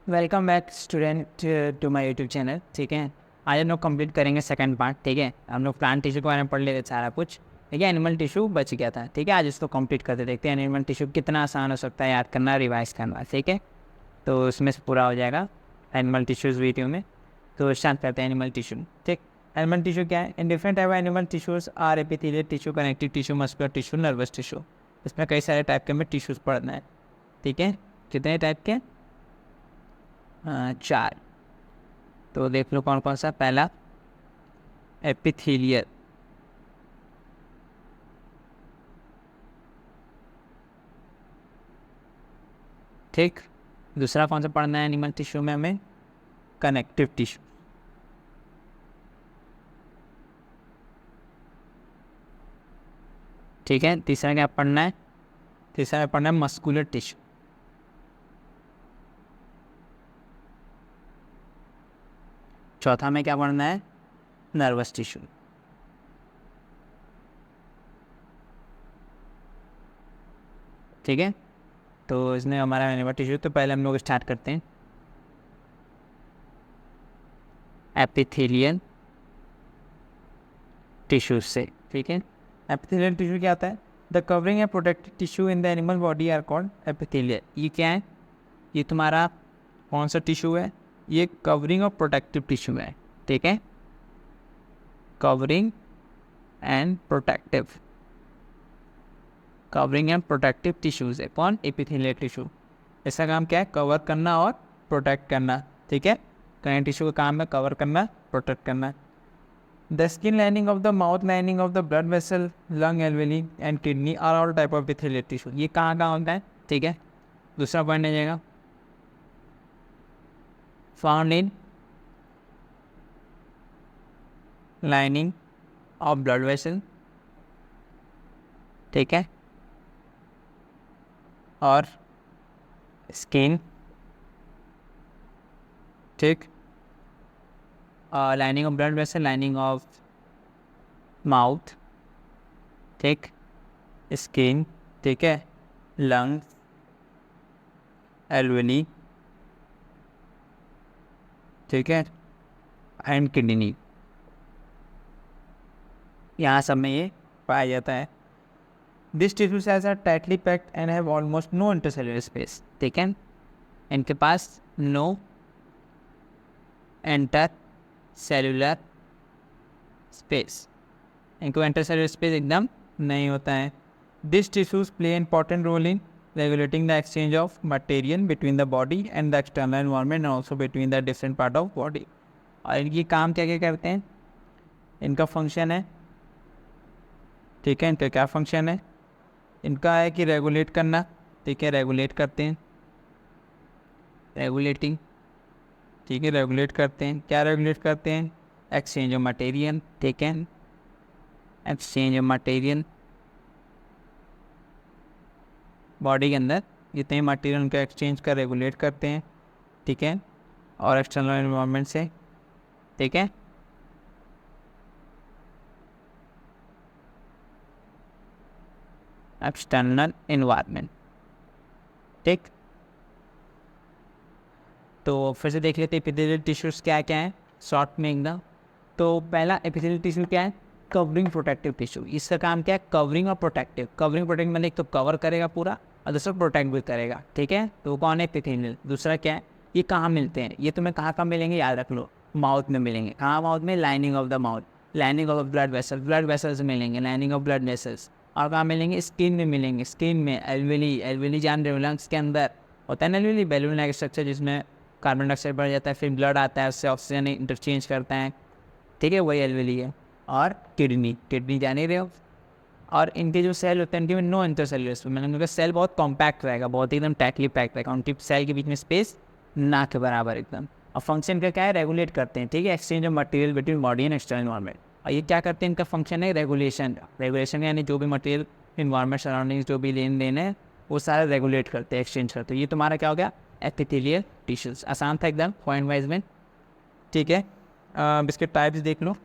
Welcome back student to my YouTube channel. ठीक है, आज हम लोग कंप्लीट करेंगे सेकंड पार्ट। ठीक है, हम लोग प्लांट टिश्यू के बारे में पढ़ लेते सारा कुछ। ठीक है, एनिमल टिश्यू बच गया था। ठीक है, आज इसको कंप्लीट करते देखते हैं एनिमल टिश्यू कितना आसान हो सकता है याद करना, रिवाइज करना। ठीक है, तो उसमें से पूरा हो जाएगा एनिमल टिश्यूज़ वीडियो में। तो स्टार्ट करते हैं एनिमल टिश्यू। ठीक, एनिमल टिश्यू क्या है? In different type of animal tissues are epithelial tissue, connective tissue, muscular tissue, nervous tissue. इसमें कई सारे टाइप के हमें टिश्यूज़ पढ़ना है। ठीक है, कितने टाइप के? 4। तो देख लो कौन कौन सा। पहला एपिथेलियल, ठीक। दूसरा कौन सा पढ़ना है एनिमल टिश्यू में हमें? Connective tissue. ठीक है, तीसरा क्या पढ़ना है? तीसरा में पढ़ना है मस्कुलर टिश्यू। चौथा में क्या पढ़ना है? Nervous tissue. ठीक है, तो इसने हमारा एनिमल टिश्यू। तो पहले हम लोग स्टार्ट करते हैं एपिथेलियल टिश्यू से। ठीक है, एपिथेलियल टिश्यू क्या होता है? The covering and protective tissue in the animal body are called epithelial. ये क्या है? ये तुम्हारा कौन सा टिश्यू है? ये कवरिंग और प्रोटेक्टिव टिश्यू है। ठीक है, covering and protective, covering and protective tissues है। कौन? Epithelial tissue. इसका काम क्या है? कवर करना और प्रोटेक्ट करना। ठीक है, कनेक्टिव टिश्यू का काम है कवर करना, प्रोटेक्ट करना। The skin lining of the mouth, lining of the blood vessel, lung, alveoli and kidney are all type of epithelial tissue. ये कहाँ कहाँ होता है? ठीक है, दूसरा पॉइंट आ जाएगा found in lining of blood vessel. ठीक है, और स्किन। ठीक, lining of blood vessel, lining of mouth. ठीक, स्किन। ठीक है, लंग्स, एल्वेली। ठीक है, एंड किडनी। यहाँ सब में ये पाया जाता है। This tissues has are tightly packed and have almost no intercellular space. ठीक है, इनके पास नो एंटर सेलुलर स्पेस, इनको एंटर सेलुलर स्पेस एकदम नहीं होता है। This tissues play important role in regulating the exchange of material between the body and the external environment and also between the different part of body। और इनकी काम क्या क्या करते हैं? इनका फंक्शन है, ठीक है, इनका क्या फंक्शन है? इनका है कि रेगुलेट करना। ठीक है, रेगुलेट करते हैं, रेगुलेटिंग। ठीक है, रेगुलेट करते हैं। क्या रेगुलेट करते हैं? Exchange of material. ठीक है, एक्सचेंज ऑफ मटेरियल बॉडी के अंदर जितने मटेरियल उनका एक्सचेंज कर रेगुलेट करते हैं। ठीक है, और एक्सटर्नल एनवायरनमेंट से। ठीक है, एक्सटर्नल एनवायरनमेंट। ठीक, तो फिर से देख लेते हैं एपिथेलियल टिश्यूज क्या क्या है शॉर्ट में एकदम। तो पहला एपिथेलियल टिश्यू क्या है? Covering protective tissue. इसका काम क्या है? कवरिंग और प्रोटेक्टिव। कवरिंग प्रोटेक्ट मतलब एक तो कवर करेगा पूरा और दूसरा प्रोटेक्ट भी करेगा। ठीक है, तो वो कौन है? एपिथेलियल। दूसरा क्या है? ये कहाँ मिलते हैं? ये तुम्हें कहाँ कहाँ मिलेंगे याद रख लो, माउथ में मिलेंगे। कहाँ? माउथ में, lining of the mouth, lining of blood vessel, blood vessels मिलेंगे, लाइनिंग ऑफ ब्लड वेसल्स। और कहाँ मिलेंगे? स्किन में मिलेंगे। स्किन में एल्वेली, एल्वेली जान रहे हो, लंग्स के अंदर होता है ना एल्वेली, बैलून लाइक स्ट्रक्चर जिसमें कार्बन डाइऑक्साइड बढ़ जाता है, फिर ब्लड आता है, उससे ऑक्सीजन इंटरचेंज करता है। ठीक है, वही एल्वेली है। और किडनी, किडनी जान ही रहे हो। और इनके जो सेल होते हैं इनके में नो इंटरसेलुलर स्पेस, मतलब उनका सेल बहुत कॉम्पैक्ट रहेगा, बहुत एकदम टाइटली पैक्ड रहेगा, उनकी सेल के बीच में स्पेस ना के बराबर एकदम। और फंक्शन का क्या है? रेगुलेट करते हैं। ठीक है, exchange of material between body and external environment. और ये क्या करते हैं? इनका फंक्शन है रेगुलेशन। रेगुलेशन यानी जो भी मटेरियल इन्वायरमेंट सराउंडिंग्स जो भी लेन देन है वो सारा रेगुलेट करते हैं, एक्सचेंज करते हैं। ये तुम्हारा क्या हो गया? Epithelial tissues. आसान था एकदम पॉइंट वाइज में। ठीक है, इसके टाइप्स देख लो।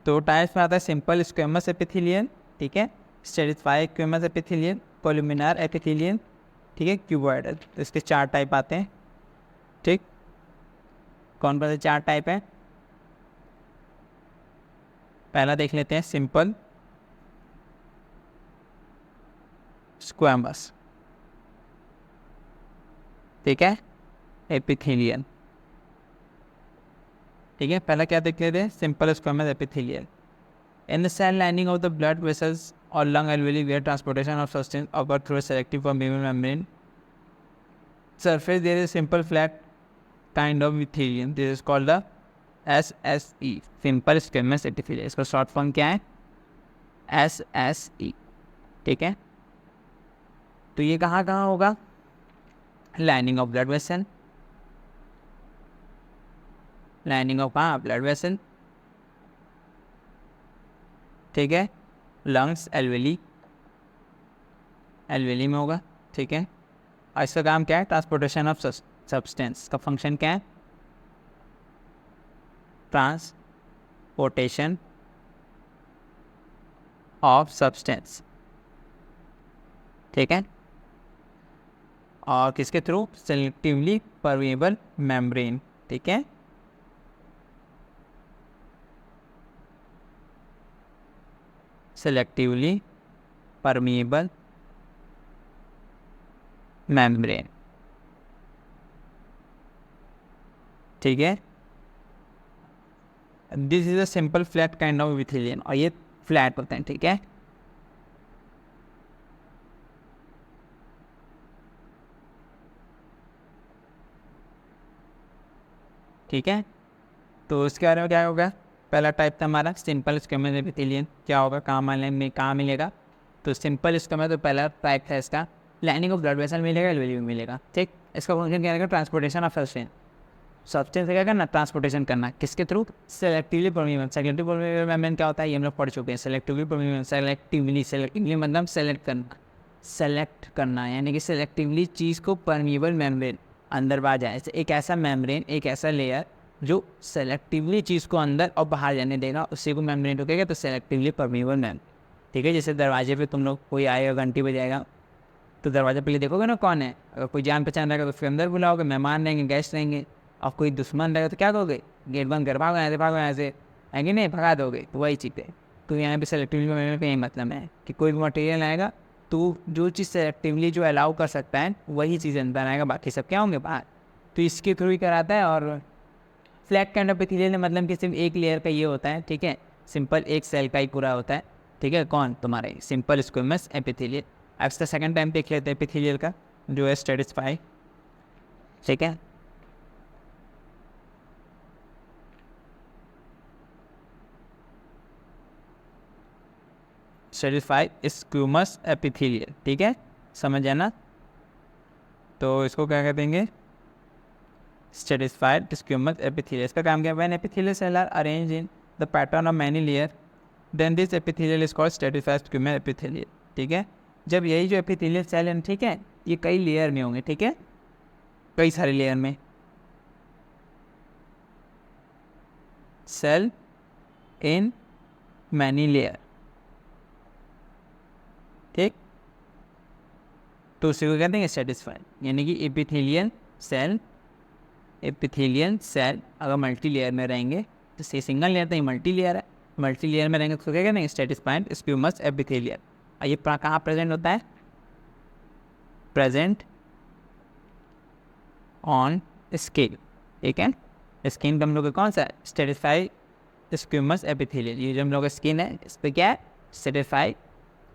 तो टाइप्स में आता है सिंपल स्क्वेमस एपिथेलियन। ठीक है, स्टेरिफाइड स्क्वेमस एपिथेलियन, कोलुमिनार एपिथेलियन, ठीक है, क्यूबॉइडल। तो इसके 4 टाइप आते हैं, ठीक। कौन कौन से 4 टाइप हैं? पहला देख लेते हैं, सिंपल स्क्वैमस, ठीक है, एपिथेलियल, ठीक है। पहला क्या देख लेते हैं, simple squamous epithelial. In the cell lining of the blood vessels और lung alveoli where transportation of substance occur through a selective permeable membrane surface there is a simple flat kind of epithelium. This is called the SSE, simple squamous epithelium। इसका short form क्या है? SSE, ठीक है। तो ये कहाँ कहाँ होगा? Lining of blood vessel, lining of कहाँ? ब्लड वेसल, ठीक है। लंग्स एल्वेली, एल्वेली में होगा, ठीक है। और इसका काम क्या है? Transportation of substance. का फंक्शन क्या है? ट्रांसपोर्टेशन ऑफ सब्सटेंस, ठीक है। और किसके थ्रू? सेलेक्टिवली परमेबल मेम्ब्रेन, ठीक है। सेलेक्टिवली परमेबल मेम्ब्रेन, ठीक है। This is a simple flat kind of epithelium, और ये फ्लैट होते हैं, ठीक है। ठीक है, तो इसके बारे में क्या होगा? पहला टाइप था हमारा सिंपल स्क्वैमस एपिथेलियम। क्या होगा, कहाँ मिलेगा? तो सिंपल स्क्वैमस तो पहला टाइप था इसका, लाइनिंग ऑफ ब्लड वेसल मिलेगा, एल्वेली में मिलेगा, ठीक। इसका फंक्शन क्या रहेगा? ट्रांसपोर्टेशन ऑफ सब्सटेंस, सब्सटेंस क्या करना? ट्रांसपोर्टेशन करना, किसके through? Selectively permeable. Selective permeable membrane क्या होता है? ये हम लोग पढ़ चुके हैं। सेलेक्टिवली परमेबल, सेलेक्टिवली मतलब सेलेक्ट करना, सेलेक्ट करना यानी कि सेलेक्टिवली चीज़ को परमेबल मेम्ब्रेन अंदर बाहर जाए। एक ऐसा मेम्ब्रेन, एक ऐसा लेयर जो सेलेक्टिवली चीज़ को अंदर और बाहर जाने देगा, उसी को मेम्ब्रेन रुकेगा, तो सेलेक्टिवली परमेबल मेम्ब्रेन, ठीक है। जैसे दरवाजे पे तुम लोग कोई आएगा, घंटी बजाएगा, तो दरवाजा पहले देखोगे ना कौन है। अगर कोई जान पहचान रहेगा तो उसके अंदर बुलाओगे, मेहमान रहेंगे, गेस्ट रहेंगे। और कोई दुश्मन रहेगा तो क्या करोगे? गेट बंद कर, भागो यहाँ से, है कि नहीं? भगा दोगे। तो वही चीज़ है। तो यहाँ पे सेलेक्टिवली मेम्ब्रेन का यही मतलब है कि कोई भी मटेरियल आएगा तो जो चीज़ सेलेक्टिवली जो अलाउ कर सकता है वही चीज़ अंदर आएगा, बाकी सब क्या होंगे? बाहर। तो इसके थ्रू ही कराता है। और फ्लैट काइंड ऑफ एपिथेलियल मतलब कि सिर्फ एक लेयर का ये होता है, ठीक है। सिंपल एक सेल का ही पूरा होता है, ठीक है। कौन? तुम्हारे सिंपल स्क्वैमस एपिथेलियल। अब इसका सेकंड टाइम देख लेते हैं एपिथेलियल का, जो है स्ट्रेटिफाई, ठीक है। स्ट्रेटिफाई स्क्वैमस एपिथेलियल, ठीक है, समझ आना। तो इसको क्या कह देंगे? Stratified squamous epithelial. इसका काम क्या है? When epithelial cell are arrange in the pattern of many layer then this epithelial is called stratified squamous epithelial, ठीक है। जब यही जो एपिथेलियल सेल है, ठीक है, ये कई लेयर में होंगे, ठीक है, कई सारे लेयर में। सेल इन मैनी लेयर, ठीक। तो उसी को कहते हैं स्ट्रेटिफाइड, यानी कि एपिथेलियल सेल अगर मल्टी लेयर में रहेंगे तो सिंगल लेयर तो ये मल्टी लेयर है, मल्टी लेयर में रहेंगे तो क्या कहते हैं? Stratified squamous epithelial. और ये कहाँ प्रेजेंट होता है? प्रेजेंट ऑन स्किन, ठीक है। स्किन का हम लोग कौन सा है? Stratified squamous epithelial. ये जो हम लोग का स्किन है इस पर क्या है? स्ट्रेटिफाइड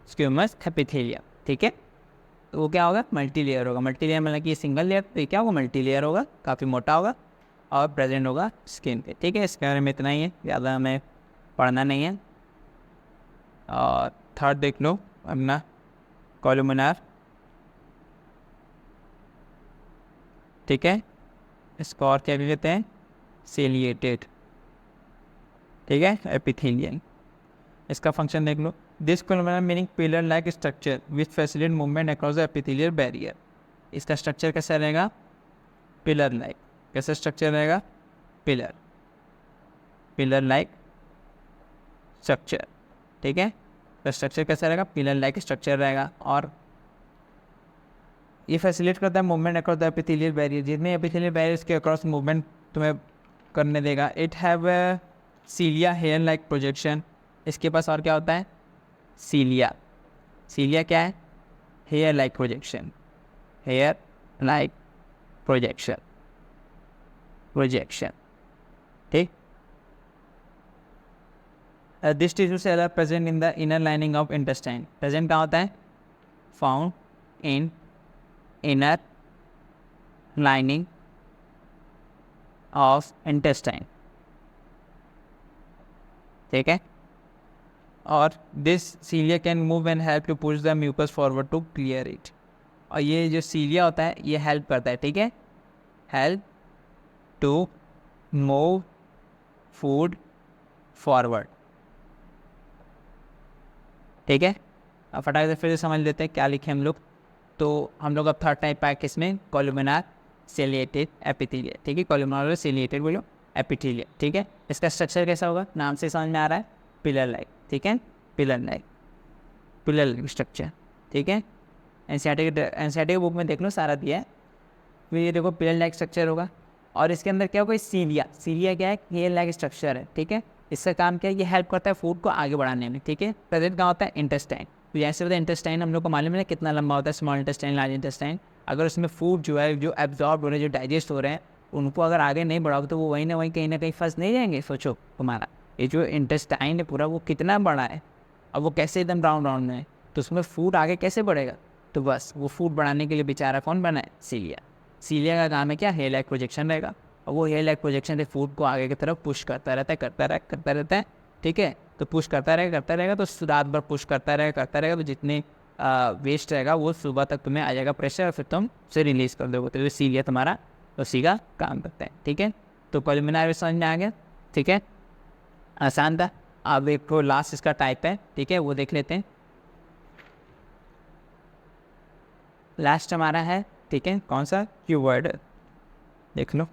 स्क्वैमस एपिथेलियल, ठीक है। तो वो क्या होगा? मल्टी लेयर होगा। मल्टी लेयर मतलब कि ये सिंगल लेयर, तो ये क्या होगा? मल्टी लेयर होगा, काफ़ी मोटा होगा और प्रेजेंट होगा स्किन पे, ठीक है। इसके बारे में इतना ही है, ज़्यादा हमें पढ़ना नहीं है। और थर्ड देख लो अपना कॉलुमिनार, ठीक है। इसको और क्या कहते हैं? सेलिएटेड, ठीक है, एपिथेलियल। इसका फंक्शन देख लो। This columnar meaning pillar like structure which facilitate movement across the epithelial barrier. इसका स्ट्रक्चर कैसा रहेगा? Pillar like. कैसा स्ट्रक्चर रहेगा? पिलर लाइक स्ट्रक्चर, ठीक है। तो स्ट्रक्चर कैसा रहेगा? पिलर लाइक स्ट्रक्चर रहेगा। और ये फैसिलिटेट करता है movement across the epithelial barrier, जितने एपिथेलियल बैरियर्स के अक्रॉस मूवमेंट तुम्हें करने देगा। It have cilia hair like projection. इसके पास और क्या होता है? सीलिया। सीलिया क्या है? Hair like projection, hair like projection, projection, ठीक। This tissue cell are present in the inner lining of intestine. Present कहाँ होता है? Found in inner lining of intestine, ठीक है। और this cilia can move and help to push the mucus forward to clear it. और ये जो सीलिया होता है ये हेल्प करता है, ठीक है, help to move food forward, ठीक है। अब फटाक से फिर से समझ लेते हैं क्या लिखे हम लोग। तो हम लोग अब थर्ड टाइप पाए किसमें? कॉलुमिनार सिलिएटेड एपिथेलिया, ठीक है। कॉलुमिनार सिलिएटेड बोलो एपिथेलिया, ठीक है। इसका स्ट्रक्चर कैसा होगा? नाम से समझ में आ रहा है, पिलर लाइक, ठीक है, pillar like, pillar like structure, ठीक है। एनसीईआरटी बुक में देख लो सारा दिया है। फिर ये देखो पिलर लाइक स्ट्रक्चर होगा और इसके अंदर क्या होगा? सीलिया। सीलिया क्या है? हेयर लाइक स्ट्रक्चर है, ठीक है। इसका काम क्या है? ये हेल्प करता है फूड को आगे बढ़ाने में, ठीक है। प्रेजेंट कहाँ होता है? इंटेस्टाइन। तो जैसे होता है इंटेस्टाइन, हम लोग को मालूम है कितना लंबा होता है, स्मॉल इंटेस्टाइन, लार्ज इंटेस्टाइन। अगर उसमें फूड जो है, जो एब्जॉर्ब हो रहे हैं, जो डाइजेस्ट हो रहे हैं, उनको अगर आगे नहीं बढ़ाओगे तो वो वहीं ना कहीं फंस नहीं जाएंगे। सोचो तुम्हारा ये जो इंटेस्टाइन है पूरा, वो कितना बड़ा है और वो कैसे एकदम राउंड राउंड में है, तो उसमें फूड आगे कैसे बढ़ेगा? तो बस वो फूड बढ़ाने के लिए बेचारा कौन बना है? सीलिया। सीलिया का काम है क्या? हेयर लाइक प्रोजेक्शन रहेगा और वो हेयर लाइक प्रोजेक्शन से फूड को आगे की तरफ पुश करता रहता है, ठीक है। तो पुश करता रहेगा तो रात भर पुश करता रहेगा तो जितने वेस्ट रहेगा वो सुबह तक तुम्हें आ जाएगा प्रेशर और फिर तुम उसे रिलीज कर दोगे। तो ये सीलिया तुम्हारा उसी का काम करता है, ठीक है। तो कॉलुमिनार समझ में आ गया, ठीक है, आसान था। अब एक तो लास्ट इसका टाइप है, ठीक है, वो देख लेते हैं। लास्ट हमारा है, ठीक है, कौन सा? क्यूबॉइड, देख लो,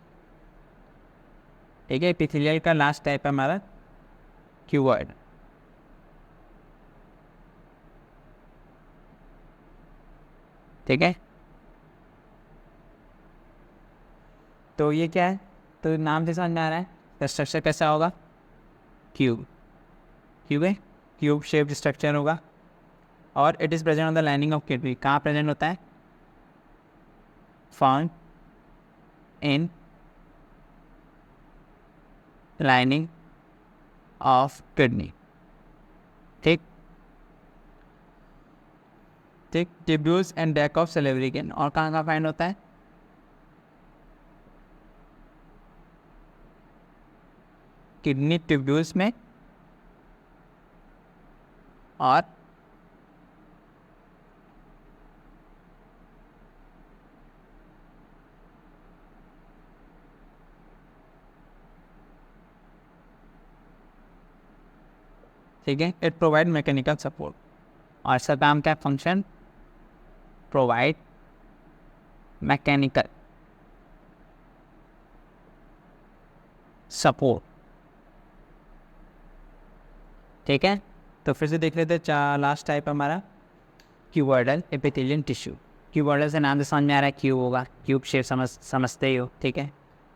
ठीक है। एपिथेलियल का लास्ट टाइप है हमारा क्यूबॉइड, ठीक है। तो ये क्या है? तो नाम से समझ में आ रहा है तो स्ट्रक्चर कैसा होगा? क्यूब, क्यूब है, क्यूब शेप्ड स्ट्रक्चर होगा और it is present on the lining of kidney. कहाँ प्रेजेंट होता है? Found in lining of kidney, ठीक, ठीक। Tubules and deck of salivary gland. और कहाँ फाइंड होता है? किडनी ट्यूब्यूल्स में और ठीक है। It provide mechanical support. और इसका काम क्या? फंक्शन प्रोवाइड मैकेनिकल सपोर्ट, ठीक है। तो फिर से देख लेते हैं लास्ट टाइप हमारा क्यूबॉइडल एपिथेलियल टिश्यू। क्यूबॉइडल से नाम से समझ में आ रहा है क्यूब होगा, क्यूब शेप समझते ही हो, ठीक है।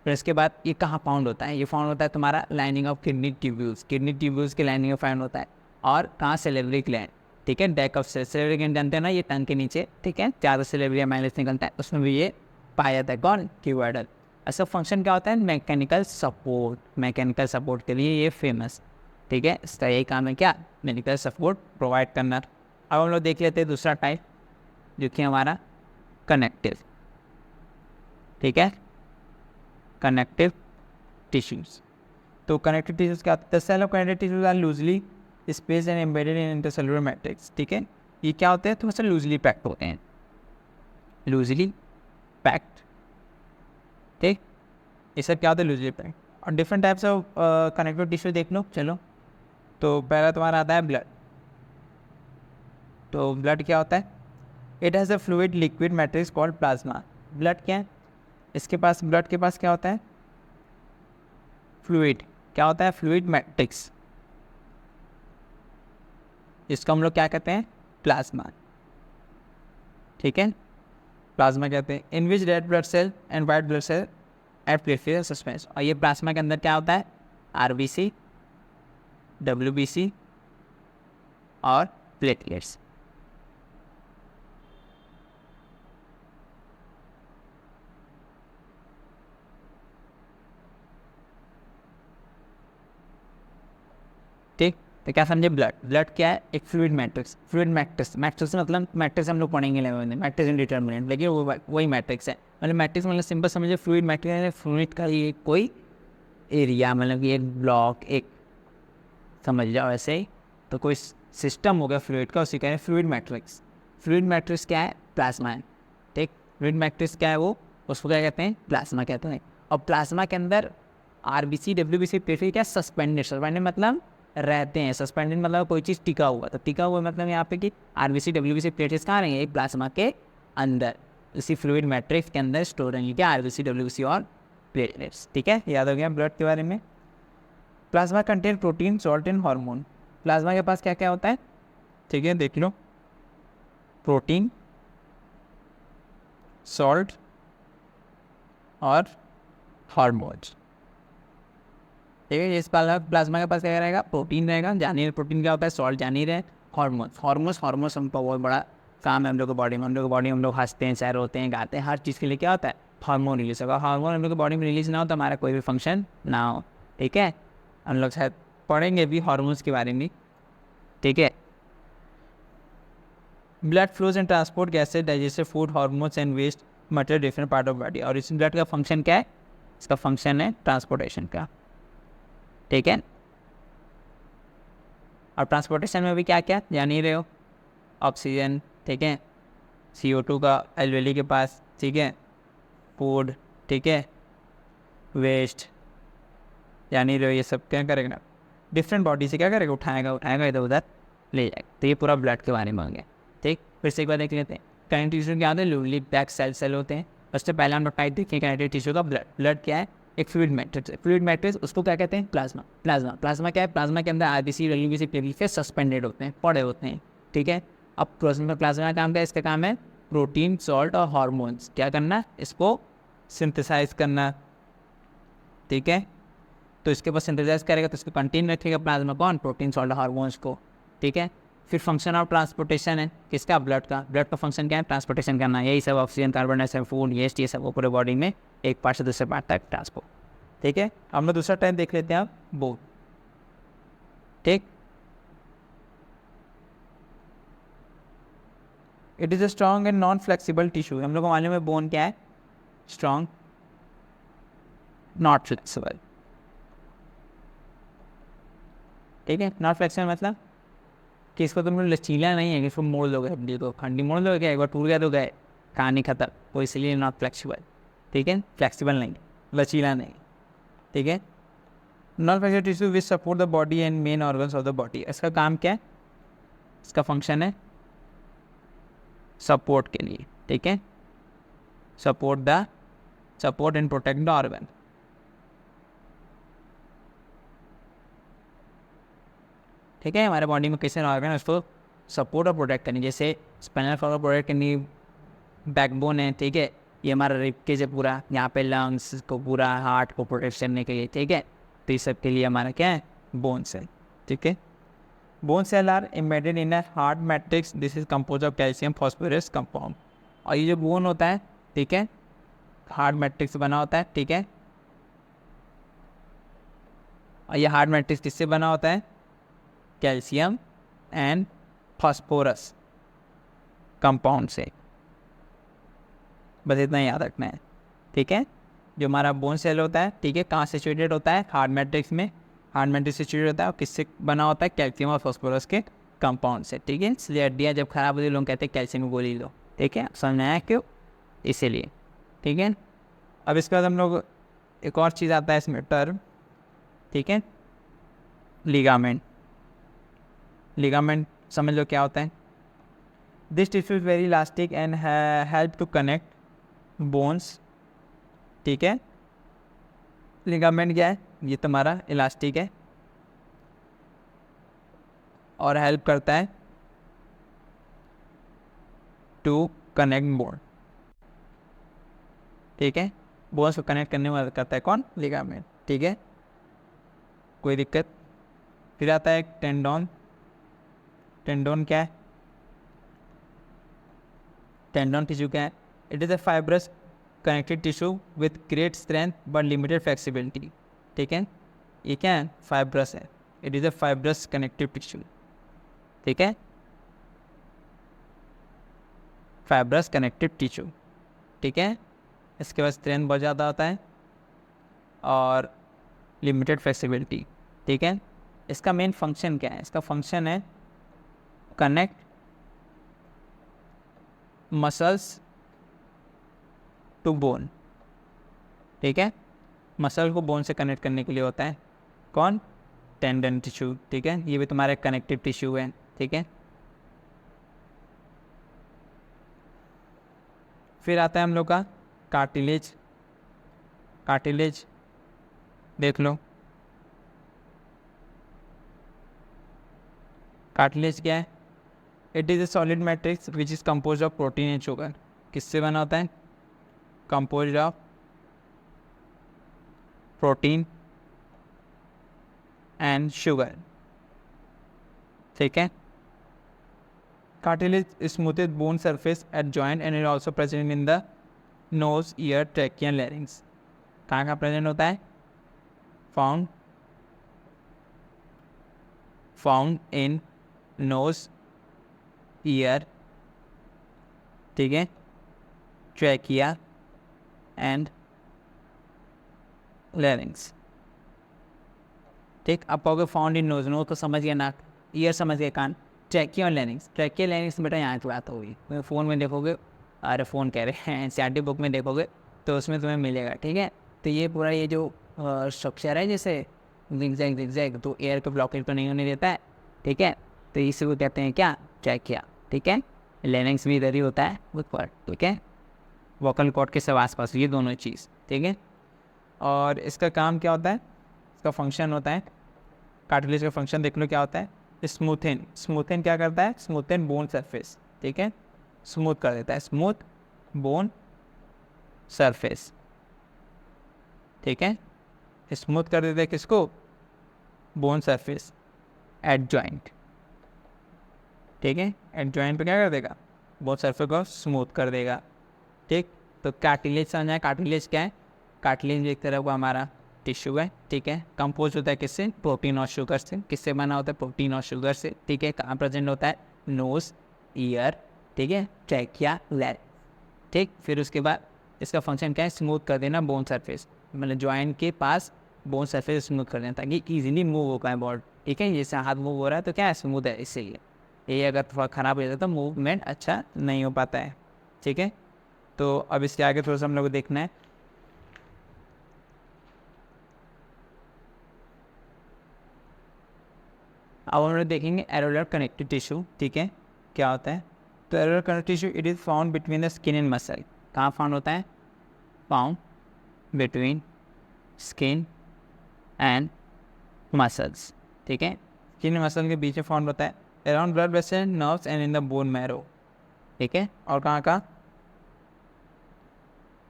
फिर इसके बाद ये कहाँ फाउंड होता है? ये फाउंड होता है तुम्हारा lining of kidney tubules, kidney tubules की लाइनिंग में फाउंड होता है। और कहाँ? सेलेवरी ग्लैंड, ठीक है। डेक ऑफ सेलेवरी ग्लैंड जानते हैं ना, ये टंग के नीचे, ठीक है, ज़्यादा सेलेवरी माइनस निकलता है, उसमें भी ये पाया जाता है। कौन? क्यूबॉइडल। ऐसा फंक्शन क्या होता है? मैकेनिकल सपोर्ट, मैकेनिकल सपोर्ट के लिए ये फेमस, ठीक है। इसका यही काम है क्या? मैकेनिकल सपोर्ट प्रोवाइड करना। अब हम लोग देख लेते हैं दूसरा टाइप जो कि हमारा कनेक्टिव, ठीक है, कनेक्टिव टिश्यूज। तो कनेक्टिव टिश्यूज क्या होता है? The cell of connective tissues are loosely space and embedded in intercellular matrix, ठीक है। ये क्या होते हैं? थोड़ा सा लूजली पैक्ड होते हैं, लूजली पैक्ड, ठीक। ये सब क्या होता है? Loosely packed. और different types of connective tissue देख लो, चलो। तो पहला तुम्हारा आता है ब्लड। तो ब्लड क्या होता है? It has a fluid liquid matrix called plasma. Blood क्या है? इसके पास, ब्लड के पास क्या होता है? फ्लूइड। क्या होता है? Fluid matrix. इसको हम लोग क्या कहते हैं? प्लाज्मा, ठीक है। प्लाज्मा कहते हैं, in which red blood cell and white blood cell at platelet suspense. और ये प्लाज्मा के अंदर क्या होता है, आरबीसी, डब्ल्यूबीसी और प्लेटलेट्स। ठीक, तो क्या समझे, ब्लड, ब्लड क्या है, एक fluid matrix, fluid matrix, matrix मतलब मैट्रिक्स हम लोग पढ़ेंगे लेवल में, मैट्रिक्स इंडिटर्मिनेंट, लेकिन वो वही मैट्रिक्स है, मतलब मैट्रिक्स मतलब सिंपल समझिए फ्लूइड मैट्रिक्स है, फ्लूइड का ये कोई एरिया, मतलब कि एक ब्लॉक, एक समझ जाओ ऐसे ही, तो कोई सिस्टम हो गया फ्लूइड का, उसी कह रहे हैं फ्लूइड मैट्रिक्स। फ्लूइड मैट्रिक्स क्या है, प्लाज्मा है। ठीक, फ्लूइड मैट्रिक्स क्या है, वो उसको क्या कहते हैं, प्लाज्मा कहते हैं। और प्लाज्मा के अंदर आरबीसी, डब्ल्यूबीसी, प्लेटलेट क्या, सस्पेंडेड, सस्पेंडेड मतलब रहते हैं, सस्पेंडेड मतलब कोई चीज़ टिका हुआ, तो टिका हुआ मतलब यहाँ पे कि आरबीसी, डब्ल्यूबीसी, प्लेटलेट्स कहाँ रहेंगे, एक प्लाज्मा के अंदर, इसी फ्लूइड मैट्रिक्स के अंदर स्टोर रहेंगे क्या, आरबीसी, डब्ल्यूबीसी और प्लेटलेट्स। ठीक है, याद हो गया ब्लड के बारे में। Plasma contain protein, salt and hormone. Plasma के पास क्या क्या होता है, ठीक है देख लो, प्रोटीन, सॉल्ट और हार्मोन्स। ठीक है, इस प्लाज्मा के पास क्या रहेगा, प्रोटीन रहेगा, जानिए प्रोटीन क्या होता है, सॉल्ट जानिए रहे, हार्मोन्स, हार्मोन्स, हार्मोन्स हमका बहुत बड़ा काम है हम लोग की बॉडी में, हम लोग की बॉडी में हम लोग हंसते हैं, सैर होते हैं, गाते हैं, हर चीज़ के लिए क्या होता है, हार्मोन रिलीज होगा। हार्मोन हम लोग की बॉडी में रिलीज ना हो तो हमारा कोई भी फंक्शन ना हो। ठीक है, हम लोग शायद पढ़ेंगे भी हार्मोन्स के बारे में। ठीक है, blood flows and transport gases, digestive food, hormones and waste material different part of body. और इस ब्लड का फंक्शन क्या है, इसका फंक्शन है ट्रांसपोर्टेशन का। ठीक है, और ट्रांसपोर्टेशन में भी क्या क्या जान ही रहे हो, ऑक्सीजन, ठीक है, CO2 का एल्वेली के पास, ठीक है, फूड, ठीक है, वेस्ट, जान ही रहे हो, ये सब क्या करेगा, डिफरेंट बॉडी से क्या करेगा, उठाएगा उठाएगा इधर उधर ले जाएगा। तो ये पूरा ब्लड के बारे में होंगे। ठीक, फिर से एक बार देख लेते हैं, कनेक्टिव टिश्यू क्या होते हैं, लूली बैक सेल होते हैं। सबसे पहले हम लोग टाइप देखिए कनेक्टिव टिश्यू का, ब्लड, ब्लड क्या है, एक फ्लूइड मैट्रिक्स है, फ्लूइड मैट्रिक्स उसको क्या कहते हैं, प्लाज्मा। प्लाज्मा, प्लाज्मा क्या है, प्लाज्मा के अंदर आरबीसी, डब्ल्यूबीसी, प्लेटलेट्स सस्पेंडेड होते हैं, पड़े होते हैं। ठीक है, अब प्लाज्मा का काम क्या है, इसका काम है प्रोटीन, सॉल्ट और हार्मोन्स क्या करना, इसको सिंथेसाइज करना। ठीक है, तो इसके पास सिंथेसाइज करेगा तो इसको कंटेन रखेगा प्लाज्मा कौन, प्रोटीन, सॉल्ट, हार्मोन्स को। ठीक है, फिर फंक्शन ऑफ ट्रांसपोर्टेशन है किसका, ब्लड का। ब्लड का फंक्शन क्या है, ट्रांसपोर्टेशन करना, यही सब oxygen, carbon dioxide, food, waste, ये सब वो पूरे बॉडी में एक पार्ट से दूसरे पार्ट तक ट्रांसपोर्ट। ठीक है, हम लोग दूसरा टाइप देख लेते हैं अब, बोन। ठीक, it is a strong and non flexible tissue. हम लोग को मालूम है बोन क्या है, स्ट्रॉन्ग, नॉट फ्लेक्सिबल। ठीक है, नॉट फ्लेक्सिबल मतलब कि इसको तुम लोग लचीला नहीं है कि इसको मोड़ दोगे, हड्डी को खंडी मोड़ दोगे, क्या एक बार टूट गया तो गए, कहानी खत्म, तो इसलिए नॉट फ्लेक्सिबल। ठीक है, फ्लेक्सिबल नहीं, लचीला नहीं। ठीक है, non flexible tissue which support the body and main organs of the body. इसका काम क्या है, इसका फंक्शन है सपोर्ट के लिए। ठीक है, support and protect the organ. ठीक है, हमारे बॉडी में किसी ऑर्गन उसको सपोर्ट और प्रोटेक्ट करनी, जैसे स्पाइनल कॉर्ड को प्रोटेक्ट करनी, बैकबोन है। ठीक है, ये हमारा रिबकेज है पूरा, यहाँ पे लंग्स को पूरा, हार्ट को प्रोटेक्ट करने के लिए। ठीक है, तो इस सब के लिए हमारा क्या है, बोन सेल। ठीक है, bone cell are embedded in a hard matrix, this is compose of calcium phosphorus compound. और ये जो बोन होता है, ठीक है, हार्ड मैट्रिक्स बना होता है। ठीक है, और ये हार्ड मैट्रिक्स किससे बना होता है, कैल्शियम एंड फॉस्फोरस कंपाउंड से। बस इतना ही याद रखना है। ठीक है, जो हमारा बोन सेल होता है, ठीक है, कहाँ सिचुएटेड होता है, हार्ड मैट्रिक्स में, हार्ड मैट्रिक्स सिचुएटेड होता है, और किससे बना होता है, कैल्शियम और फॉस्फोरस के कंपाउंड से। ठीक है, इसलिए हड्डियाँ जब खराब होती है लोग कहते हैं कैल्शियम की गोली लो। ठीक है, समझ में आया क्यों, इसीलिए। ठीक है, अब इसके बाद हम लोग एक और चीज़ आता है इसमें टर्म, ठीक है, लिगामेंट। लिगामेंट समझ लो क्या होता है, this tissue is very elastic and help to connect bones. ठीक है, लिगामेंट क्या है, ये तुम्हारा इलास्टिक है और हेल्प करता है टू कनेक्ट बोन। ठीक है, बोन्स को कनेक्ट करने में मदद करता है कौन, लिगामेंट, ठीक है, कोई दिक्कत। फिर आता है टेंडोन। टेंडोन क्या है, टेंडोन टिश्यू क्या है, it is a fibrous connected tissue with great strength but limited flexibility, ठीक है, ये क्या है, फाइब्रस है, it is a fibrous connective tissue, ठीक है, फाइब्रस कनेक्टिव टिश्यू, ठीक है, इसके बाद स्ट्रेंथ बहुत ज़्यादा होता है और लिमिटेड फ्लेक्सिबिलिटी, ठीक है। इसका मेन फंक्शन क्या है, इसका फंक्शन है कनेक्ट मसल्स टू बोन, ठीक है, मसल को बोन से कनेक्ट करने के लिए होता है कौन, टेंडन टिश्यू, ठीक है, ये भी तुम्हारा कनेक्टिव टिश्यू है, ठीक है। फिर आता है हम लोग का कार्टिलेज। कार्टिलेज देख लो, कार्टिलेज क्या है, it is a solid matrix which is compose of protein and sugar, किससे बना होता है, compose of protein and sugar, ठीक है। Cartilage smoothed bone surface at joint and it also present in the nose, year, trachea, लैरिंग्स, कहाँ कहाँ present होता है, फाउंड इन नोज, ईयर, ठीक है, ट्रैकिया एंड लैरिंग्स, ठीक। अब कहोगे फाउंड इन नोज, नोज तो समझ गया, नाक, ईयर समझ गया, कान, ट्रैकिया और लैरिंग्स, ट्रैकिया लैरिंग्स बेटा यहाँ की बात होगी, फ़ोन में देखोगे, अरे फ़ोन कह रहे हैं एनसीईआरटी बुक में देखोगे तो उसमें तुम्हें मिलेगा, ठीक है। तो ये पूरा ये जो स्ट्रक्चर है जैसे जिगजैग जिगजैग, तो एयर को ब्लॉकेज तो नहीं होने देता है, ठीक है, तो इसी को कहते हैं क्या, ट्रैकिया, ठीक है। लैरिंग्स भी इधर ही होता है ऊपर, ठीक है, वोकल कॉर्ड के सब आसपास, ये दोनों चीज़, ठीक है। और इसका काम क्या होता है, इसका फंक्शन होता है, कार्टिलेज का फंक्शन देख लो क्या होता है, स्मूथेन। स्मूथेन क्या करता है, स्मूथेन बोन सरफेस, ठीक है, स्मूथ कर देता है, स्मूथ बोन सरफेस, ठीक है, स्मूथ कर देता है किसको, बोन सरफेस एट जॉइंट, ठीक है, एट जॉइंट पे क्या कर देगा, बोन सरफेस को स्मूथ कर देगा, ठीक। तो कार्टिलेज समझ आए, कार्टिलेज क्या है, कार्टिलेज एक तरह का हमारा टिश्यू है, ठीक है, कंपोज होता है किससे, प्रोटीन और शुगर से, किससे बना होता है, प्रोटीन और शुगर से, ठीक है, कहाँ प्रेजेंट होता है, नोज, ईयर, ठीक है, ट्रैकिया, लैरिंग्स, ठीक। फिर उसके बाद इसका फंक्शन क्या है, स्मूथ कर देना बोन सरफेस, मतलब जॉइंट के पास बोन सरफेस स्मूथ कर देना ताकि ईजिली मूव हो पाए बॉडी, ठीक है, जैसे हाथ मूव हो रहा है तो क्या है, स्मूथ है, इसलिए ये अगर थोड़ा ख़राब हो जाता है तो मूवमेंट अच्छा नहीं हो पाता है, ठीक है। तो अब इसके आगे थोड़ा सा हम लोग को देखना है, अब हम लोग देखेंगे एरोलर कनेक्टिव टिश्यू, ठीक है, क्या होता है। तो areolar connective tissue it is found between the skin and muscle, कहाँ फाउंड होता है, found between skin and muscles, ठीक है, स्किन एंड मसल के बीच में फाउंड होता है, around blood vessel, nerves and in the bone marrow, ठीक है, और कहाँ का,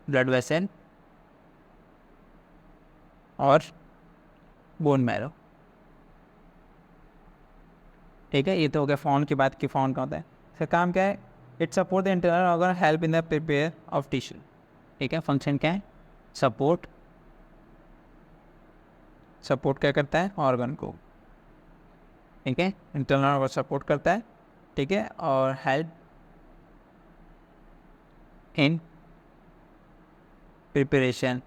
ब्लड वेसल और बोन मैरो, ठीक है। ये तो हो गया फाउंड की बात, की फाउंड का होता है, इसका काम क्या है, it support the internal organ, help in the prepare of tissue, ठीक है, फंक्शन क्या है, सपोर्ट, सपोर्ट क्या करता है, ऑर्गन को, ठीक है, इंटरनल ऑर्गन सपोर्ट करता है, ठीक है, और हेल्प इन प्रिपरेशन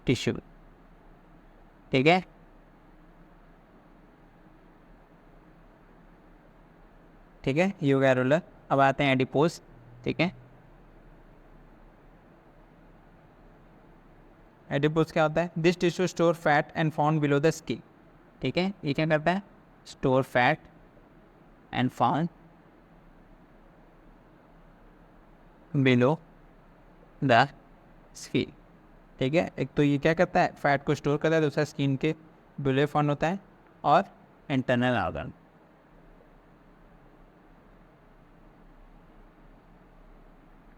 टिश्यू, ठीक है। ठीक है, ये हो गया रोलर। अब आते हैं एडिपोज, ठीक है, एडिपोज क्या होता है, this tissue store fat and found below the skin, ठीक है, ये क्या करता है, store fat and found below the skin, ठीक है। एक तो ये क्या करता है, फैट को स्टोर करता है, दूसरा स्किन के बिलो फाउंड होता है, और इंटरनल ऑर्गन,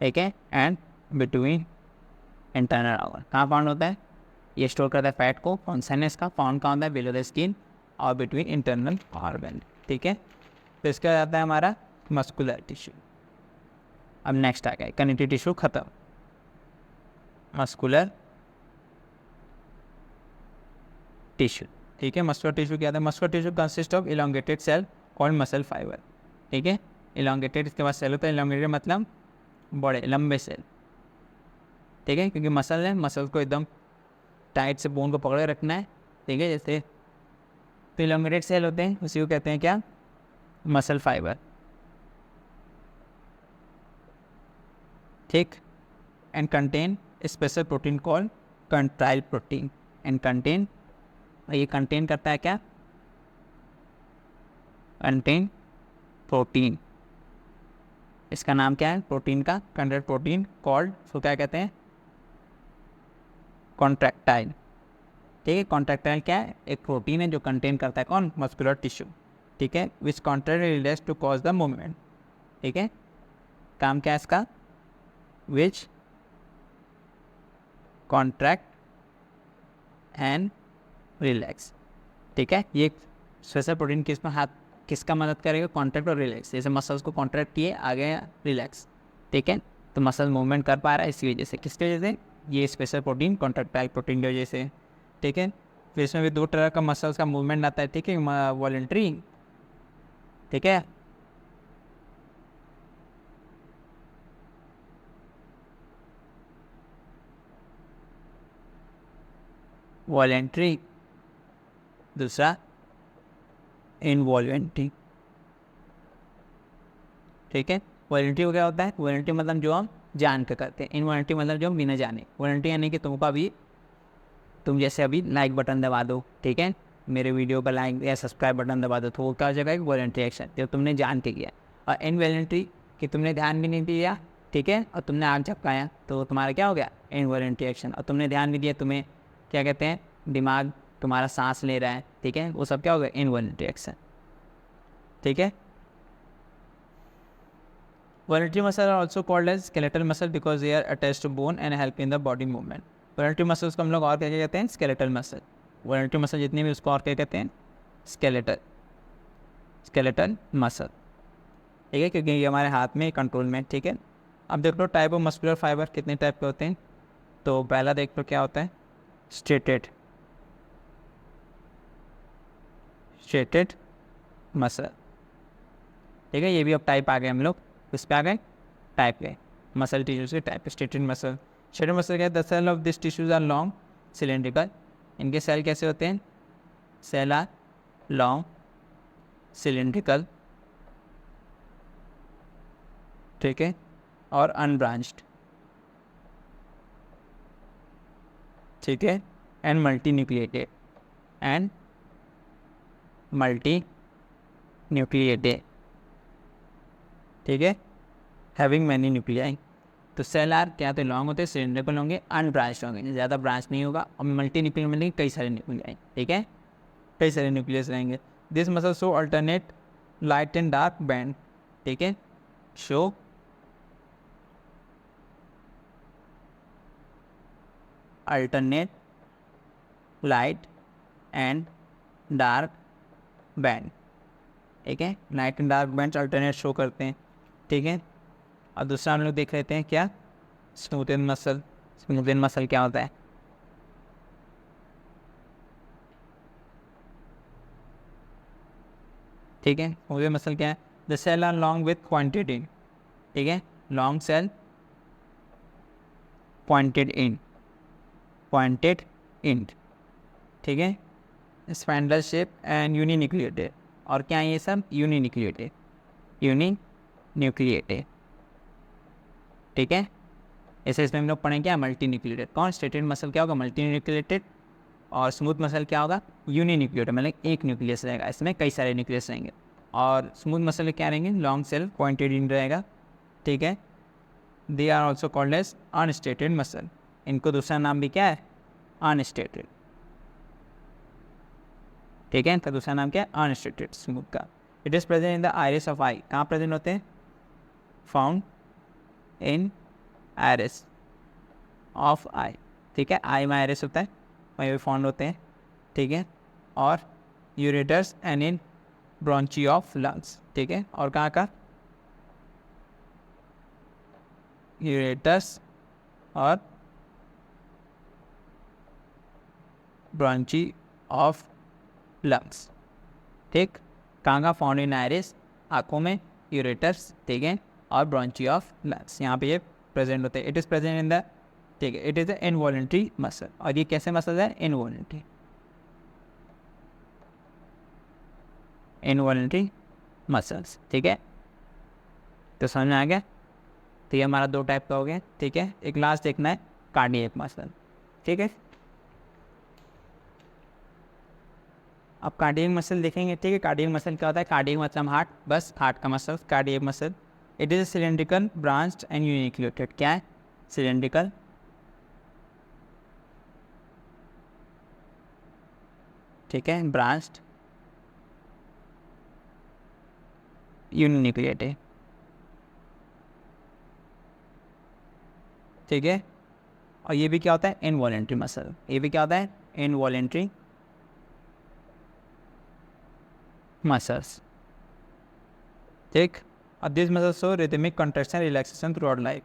ठीक है, एंड बिटवीन इंटरनल ऑर्गन कहाँ फाउंड होता है, ये स्टोर करता है फैट को, फंक्शन है इसका, फाउंड कहाँ होता है, बिलो द स्किन और बिटवीन इंटरनल ऑर्गन, ठीक है। तो इसका आता है हमारा मस्कुलर टिश्यू। अब नेक्स्ट आ गया कनेक्टिव टिश्यू खत्म, मस्कुलर टिश्यू, ठीक है। मस्कुलर टिश्यू क्या आता है, muscular tissue consist of elongated cell called muscle fibre, ठीक है। इलोंगेटेड इसके बाद सेल होता है, इलोंगेटेड मतलब बड़े लंबे सेल, ठीक है, क्योंकि मसल है, मसल को एकदम टाइट से बोन को पकड़े रखना है, ठीक है। जैसे तो इलोंगेटेड सेल होते हैं, उसी को कहते हैं क्या, मसल फाइबर, ठीक। And contain special protein called contractile protein, and contain, ये कंटेन करता है क्या, कंटेन प्रोटीन, इसका नाम क्या है प्रोटीन का, कंट्राइल प्रोटीन कॉल्ड, उसको क्या कहते हैं, कॉन्ट्रैक्टाइल, ठीक है। कॉन्ट्रैक्टाइल क्या है, एक प्रोटीन है जो कंटेन करता है कौन, मस्कुलर टिश्यू, ठीक है। Which contract relates to cause the movement, ठीक है। काम क्या है इसका, विच कॉन्ट्रैक्ट एंड रिलैक्स, ठीक है। ये स्पेशल प्रोटीन किसमें हाथ किसका मदद करेगा, कॉन्ट्रैक्ट और रिलैक्स, जैसे मसल्स को कॉन्ट्रैक्ट किए आगे रिलैक्स, ठीक है। तो मसल मूवमेंट कर पा रहा है इसी वजह से, किसकी वजह से, ये स्पेशल प्रोटीन कॉन्ट्रैक्टाइल प्रोटीन की वजह से, ठीक है। फिर इसमें भी दो तरह का मसल्स का मूवमेंट आता है, ठीक है, वॉलंटरी, ठीक है, वॉलंटरी, दूसरा इनवॉल्वेंटरी, ठीक है। वॉलंटरी क्या होता है, वॉलंटरी मतलब जो हम जान के करते हैं, इनवॉलंटरी मतलब जो हम बिना जाने, वॉलंटरी यानी कि तुमको अभी तुम जैसे अभी लाइक बटन दबा दो, ठीक है, मेरे वीडियो पर लाइक या सब्सक्राइब बटन दबा दो, तो वो क्या हो जाएगा, एक वॉलंटरी एक्शन जो तुमने जान के किया। और इनवॉलंटरी कि तुमने ध्यान भी नहीं दिया, ठीक है, और तुमने आग झपकाया, तो तुम्हारा क्या हो गया, इनवॉलंटरी एक्शन। और तुमने ध्यान भी दिया, तुम्हें क्या कहते हैं, दिमाग तुम्हारा सांस ले रहा है, ठीक है, वो सब क्या हो गया, इनवॉलंटरी एक्शन, ठीक है। Voluntary muscle are also called as skeletal muscle because they are attached to bone and help in the body movement. Voluntary muscles को हम लोग और क्या कहते हैं, skeletal muscle. Voluntary muscle जितनी भी उसको और क्या कहते हैं, skeletal muscle, ठीक है, क्योंकि ये हमारे हाथ में कंट्रोल में, ठीक है। अब देख लो टाइप ऑफ मस्कुलर फाइबर कितने टाइप के होते हैं, तो पहला देख लो क्या होता है, स्ट्रेटेड मसल, ठीक है। ये भी अब टाइप आ गए हम लोग, इस पे आ गए टाइप गए, मसल टिश्यूज के टाइप, स्ट्रेटेड मसल क्या है, the cell of this tissues are long cylindrical, इनके सेल कैसे होते हैं, सेल आर लॉन्ग सिलेंड्रिकल, ठीक है, और अनब्रांच्ड, ठीक है, एंड मल्टी न्यूक्लिएटेड, ठीक है, हैविंग मैनी न्यूक्लियाई। तो सेल आर क्या तो लॉन्ग होते हैं, सिलेंड्रिकल होंगे, अनब्रांच्ड होंगे, ज़्यादा ब्रांच नहीं होगा, और मल्टी न्यूक्लियर मिलेंगे, कई सारे न्यूक्लियाई, ठीक है, कई सारे न्यूक्लियस रहेंगे। This muscle show alternate light and dark band, ठीक है, show alternate light and dark band, ठीक है, light and dark band alternate show करते हैं, ठीक है। और दूसरा हम लोग देख लेते हैं क्या, स्मूथन मसल। स्मूथन मसल क्या होता है, ठीक है, स्मूथन मसल क्या है, the cell are long with pointed in, ठीक है, लॉन्ग सेल पॉइंटेड इन, ठीक है, स्पैंडल शेप एंड यूनिन्यूक्लिएटेड, और क्या है ये सब, यूनिन्यूक्लिएटेड, ठीक है। ऐसे इसमें हम लोग पढ़ेंगे क्या, मल्टी न्यूक्लिएटेड। कौन, स्ट्रेटेड मसल क्या होगा, मल्टी न्यूक्लिएटेड, और स्मूथ मसल क्या होगा, यूनिन्यूक्लिएटेड, मतलब एक न्यूक्लियस रहेगा, इसमें कई सारे न्यूक्लियस रहेंगे। और स्मूथ मसल क्या रहेंगे, लॉन्ग सेल पॉइंटेड इन रहेगा, ठीक है। They are also called as unstriated muscle, इनको दूसरा नाम भी क्या है, अनस्टेटेड, ठीक है, इनका दूसरा नाम क्या है, अनस्टेटेड स्मूथ का। It is present in the iris of eye, कहाँ प्रेजेंट होते हैं, found in iris of eye, ठीक है, आई में आयरिस होता है, वहीं पे फाउंड होते हैं, ठीक है, और ureters and in bronchi of lungs, ठीक है, और कहाँ का यूरेटर्स और ब्रॉन्ची ऑफ लंग्स, ठीक, कहाँ का फाउंड इन आयरिस, आँखों में, यूरेटर्स, ठीक है, और ब्रॉन्ची ऑफ लंग्स, यहाँ पे ये प्रेजेंट होते हैं। It is present in the, ठीक है, it is the involuntary muscle, और ये कैसे मसल है, इनवॉलेंट्री, इनवॉलेंट्री मसल्स, ठीक है, तो समझ में आ गया। तो ये हमारा 2 टाइप का हो गया, ठीक है। एक लास्ट देखना है कार्डियक मसल, ठीक है। अब कार्डियक मसल देखेंगे, ठीक है। कार्डियक मसल क्या होता है, कार्डियक मतलब हार्ट, बस हार्ट का muscle, cardiac muscle. It is cylindrical, branched and uninucleated, क्या है, सिलेंड्रिकल, ठीक है, ब्रांच्ड, यूनिक्लियोटेड, ठीक है। और ये भी क्या होता है, इनवॉलेंट्री मसल, ये भी क्या होता है, इनवॉलेंट्री मसल्स, ठीक। और this muscles show rhythmic contraction relaxation through out life.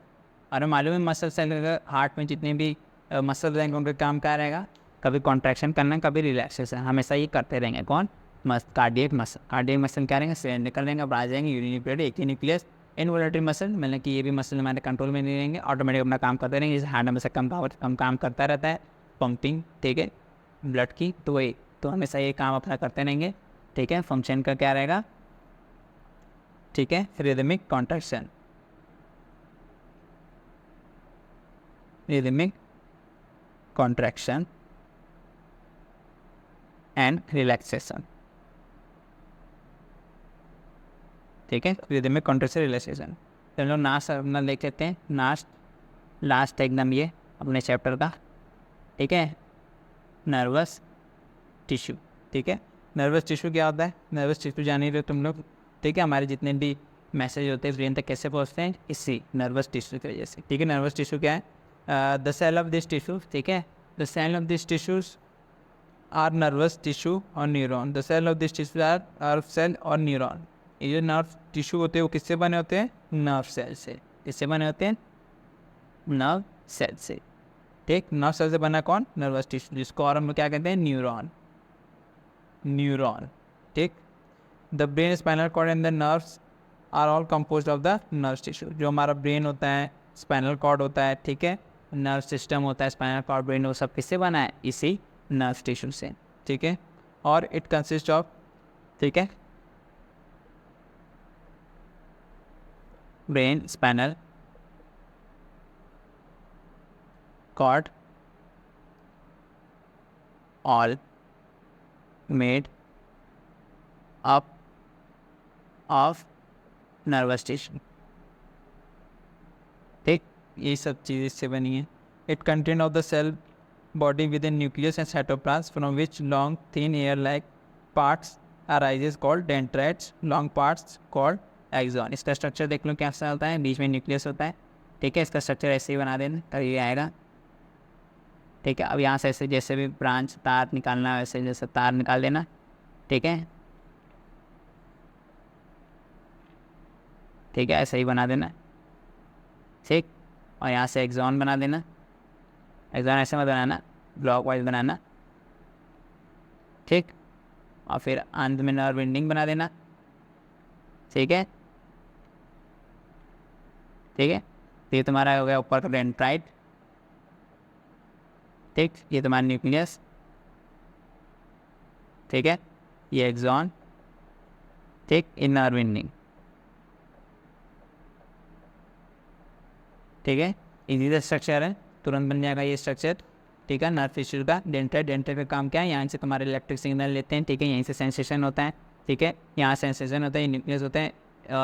और मालूम है मसल सेल, हार्ट में जितने भी मसल रहेंगे उनका काम क्या रहेगा, कभी कॉन्ट्रैक्शन करना, कभी रिलैक्सेशन, हमेशा ये करते रहेंगे। कौन, कार्डियक मसल। कार्डियक मसल क्या रहेंगे, सिलेंड्रिकल रहेंगे, ब्रांच रहेंगे, यूनिन्यूक्लियोटेड, एक ही न्यूक्लियस, इनवॉलेंट्री मसल, मतलब कि ये भी मसल हमारे कंट्रोल में नहीं रहेंगे, ऑटोमेटिक अपना काम करते रहेंगे। जैसे हार्ट हमेशा कम काम करता रहता है, पंपिंग, ठीक है, ब्लड की, तो वही, तो हमेशा ये काम अपना करते रहेंगे, ठीक है। फंक्शन का क्या रहेगा, ठीक है, rhythmic contraction, rhythmic contraction and relaxation, ठीक है, रिदमिक कॉन्ट्रैक्शन रिलैक्सेशन। तो हम लोग नास्ट अपना देख लेते हैं, नास्ट लास्ट एकदम ये अपने चैप्टर का, ठीक है, नर्वस टिश्यू, ठीक है। नर्वस टिश्यू क्या होता है, नर्वस टिश्यू जान ही रहे तुम लोग, ठीक है। हमारे जितने भी मैसेज होते हैं ब्रेन तक कैसे पहुंचते हैं, इसी नर्वस टिश्यू की वजह से, ठीक है। नर्वस टिश्यू क्या है, the cell of this tissue, ठीक है, the cell of this tissues are nervous tissue और neuron, the cell of this tissue are cell और न्यूरॉन। ये जो नर्व टिश्यू होते हैं वो किससे बने होते हैं, नर्व सेल से, किससे बने होते हैं, नर्व सेल से, ठीक। नर्व सेल से बना कौन, नर्वस टिश्यू, जिसको और हम क्या कहते हैं, न्यूरॉन, न्यूरॉन, ठीक। The brain, spinal cord and the nerves are all composed of the nerve tissue. जो हमारा ब्रेन होता है, स्पाइनल कॉर्ड होता है, ठीक है, नर्व सिस्टम होता है, स्पाइनल कॉर्ड, ब्रेन, वो सब किससे बना है, इसी नर्व टिश्यू से, ठीक है। और इट कंसिस्ट ऑफ, ठीक है, brain, spinal cord, all made up of nervous tissue, ठीक, ये सब चीज़ें इससे बनी है। It contain of the cell body with in nucleus and cytoplasm from which long thin air like parts arises called dendrites, long parts called axon. इसका structure देख लो कैसा होता है, बीच में न्यूक्लियस होता है, ठीक है। इसका स्ट्रक्चर ऐसे ही बना देना तब ये आएगा, ठीक है। अब यहाँ से ऐसे जैसे भी ब्रांच तार निकालना है वैसे जैसे तार निकाल देना, ठीक है, ठीक है, ऐसे ही बना देना, ठीक। और यहाँ से एक्सॉन बना देना, एक्सॉन ऐसे मत बनाना, ब्लॉक वाइज बनाना, ठीक। और फिर अंत में नर्व एंडिंग बना देना, ठीक है, ठीक है। तो ये तुम्हारा हो गया ऊपर का डेंड्राइट, ठीक, ये तुम्हारा न्यूक्लियस, ठीक है, ये एक्सॉन, ठीक, ये नर्व एंडिंग, ठीक है। इजी स्ट्रक्चर है, तुरंत बन जाएगा ये स्ट्रक्चर, ठीक है। नर्व टिश्यू का डेंड्राइट, डेंड्राइट का काम क्या है, यहाँ से तुम्हारे इलेक्ट्रिक सिग्नल लेते हैं, ठीक है, यहीं से सेंसेशन होता है, ठीक है, यहाँ सेंसेशन होता है, न्यूक्लियस होता है,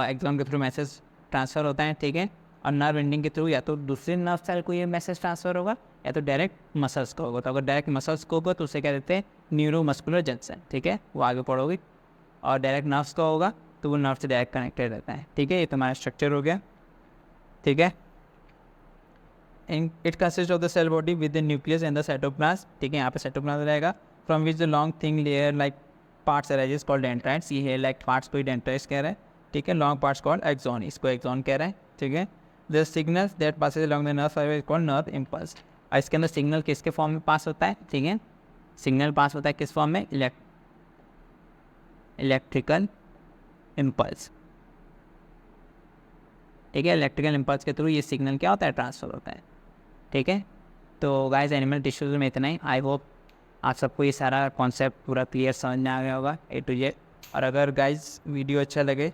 एक्सॉन के थ्रू मैसेज ट्रांसफ़र होता है, ठीक है। और नर्व एंडिंग के थ्रू या तो दूसरे नर्व सेल को ये मैसेज ट्रांसफ़र होगा या तो डायरेक्ट मसल्स को होगा। तो अगर डायरेक्ट मसल्स को होगा तो उसे क्या देते हैं, न्यूरो मस्कुलर जंक्शन, ठीक है, वो आगे पढ़ोगे। और डायरेक्ट नर्व्स का होगा तो वो नर्व से डायरेक्ट कनेक्टेड रहता है, ठीक है। ये तुम्हारा स्ट्रक्चर हो गया, ठीक है। It consist of the cell body with the nucleus and the cytoplasm, ठीक है, यहाँ पे साइटोप्लाज्म रहेगा, from which the long thing layer like parts arises called dendrites, ये है लाइक पार्ट्स को डेंड्राइट्स कह रहा है, ठीक है, लॉन्ग पार्ट्स कॉल्ड एक्सॉन, इसको एक्सॉन कह रहा है, ठीक है। The signals that passes along the nerve fibre is called nerve impulse, और इसके अंदर सिग्नल किसके फॉर्म में पास होता है, ठीक है, सिग्नल पास होता है किस फॉर्म में, इलेक्ट्रिकल इम्पल्स, ठीक है, इलेक्ट्रिकल इम्पल्स के थ्रू ये सिग्नल क्या होता है, ट्रांसफर होता है, ठीक है। तो गाइस एनिमल टिश्यूज में इतना ही। आई होप आप सबको ये सारा कॉन्सेप्ट पूरा क्लियर समझ में आ गया होगा A to Z। और अगर गाइस वीडियो अच्छा लगे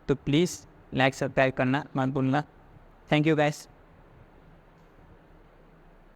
तो प्लीज़ लाइक सब्सक्राइब करना मत भूलना। Thank you guys.